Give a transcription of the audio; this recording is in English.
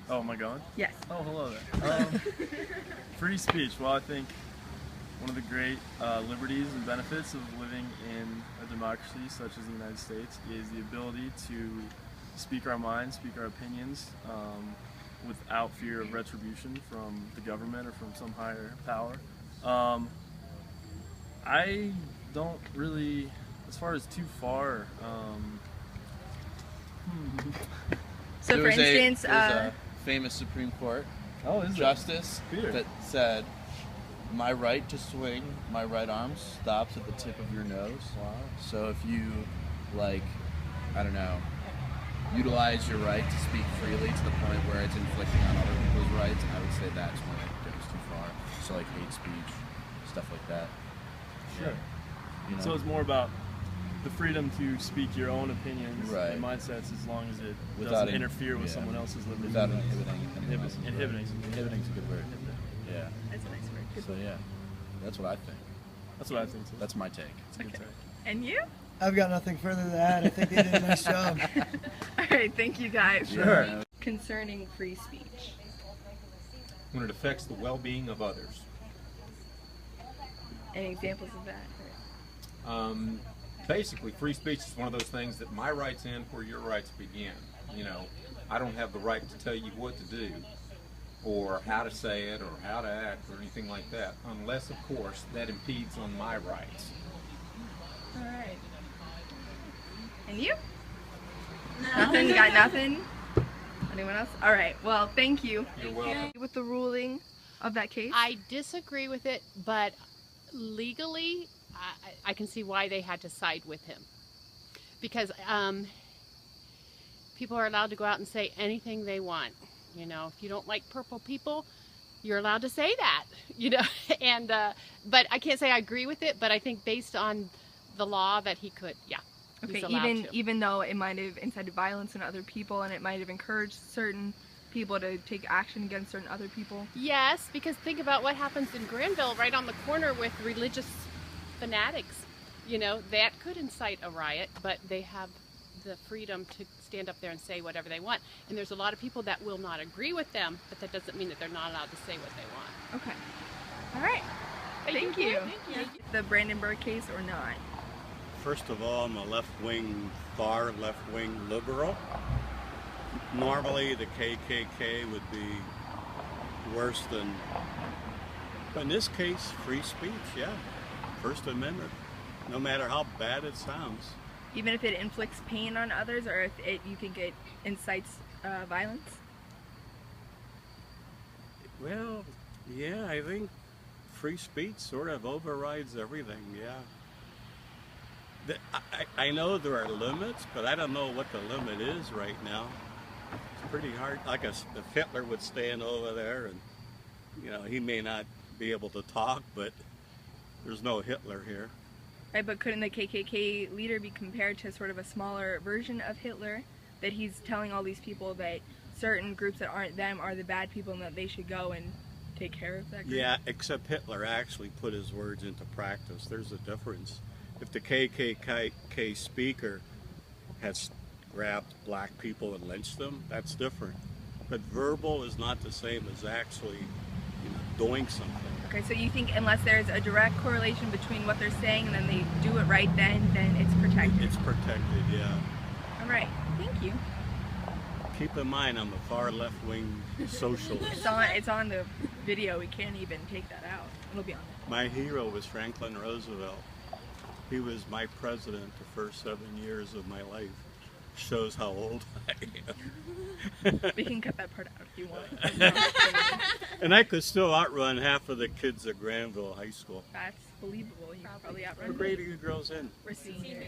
Oh, am I going? Yes. Oh, hello there. Free speech. Well, I think one of the great liberties and benefits of living in a democracy such as the United States is the ability to speak our minds, speak our opinions, without fear of retribution from the government or from some higher power. I don't really, as far as too far, So for instance, there's a famous Supreme Court justice that said, "My right to swing my right arm stops at the tip of your nose." Wow. So if you, like, I don't know, utilize your right to speak freely to the point where it's inflicting on other people's rights, I would say that's when it goes too far. So like hate speech, stuff like that. Sure. You know? So it's more about the freedom to speak your own opinions and mindsets as long as it doesn't interfere with someone else's liberty. Without inhibiting anyone else's Inhibiting. Inhibiting's a good word. Yeah. That's a nice word. Good So yeah, that's what I think. That's what I think too. That's my take. It's a good take. And you? I've got nothing further to add. I think they did a nice job. All right, thank you guys. Sure. Concerning free speech. When it affects the well-being of others. Any examples of that? Basically, free speech is one of those things that my rights end where your rights begin. You know, I don't have the right to tell you what to do or how to say it or how to act or anything like that, unless, of course, that impedes on my rights. All right. And you? No. Nothing? You got nothing? Anyone else? All right. Well, thank you. You're welcome. With the ruling of that case? I disagree with it, but legally, I can see why they had to side with him. Because people are allowed to go out and say anything they want. You know, if you don't like purple people, you're allowed to say that. You know, and but I can't say I agree with it. But I think based on the law that he could, yeah. Okay, he's allowed to. even though it might have incited violence in other people and it might have encouraged certain people to take action against certain other people. Yes, because think about what happens in Granville, right on the corner with religious fanatics. You know, that could incite a riot, but they have the freedom to stand up there and say whatever they want. And there's a lot of people that will not agree with them, but that doesn't mean that they're not allowed to say what they want. Okay. All right. Thank you. The Brandenburg case or not? First of all, I'm a left-wing, far left-wing liberal. Normally the KKK would be worse than, but in this case, free speech, yeah. First Amendment, no matter how bad it sounds. Even if it inflicts pain on others, or if you think it incites violence? Well, yeah, I think free speech sort of overrides everything, yeah. I know there are limits, but I don't know what the limit is right now. It's pretty hard. Like if Hitler would stand over there and, you know, he may not be able to talk, but there's no Hitler here. Right, but couldn't the KKK leader be compared to sort of a smaller version of Hitler? That he's telling all these people that certain groups that aren't them are the bad people and that they should go and take care of that group? Yeah, except Hitler actually put his words into practice. There's a difference. If the KKK speaker has grabbed black people and lynched them, that's different. But verbal is not the same as actually, you know, doing something. Okay, so you think unless there's a direct correlation between what they're saying and then they do it right, then it's protected? It's protected, yeah. All right, thank you. Keep in mind, I'm a far left-wing socialist. It's on the video. We can't even take that out. It'll be on there. My hero was Franklin Roosevelt. He was my president the first 7 years of my life. Shows how old I am. We can cut that part out if you want. And I could still outrun half of the kids at Granville High School. That's believable. You probably outrun What grade are you girls in? We're seniors.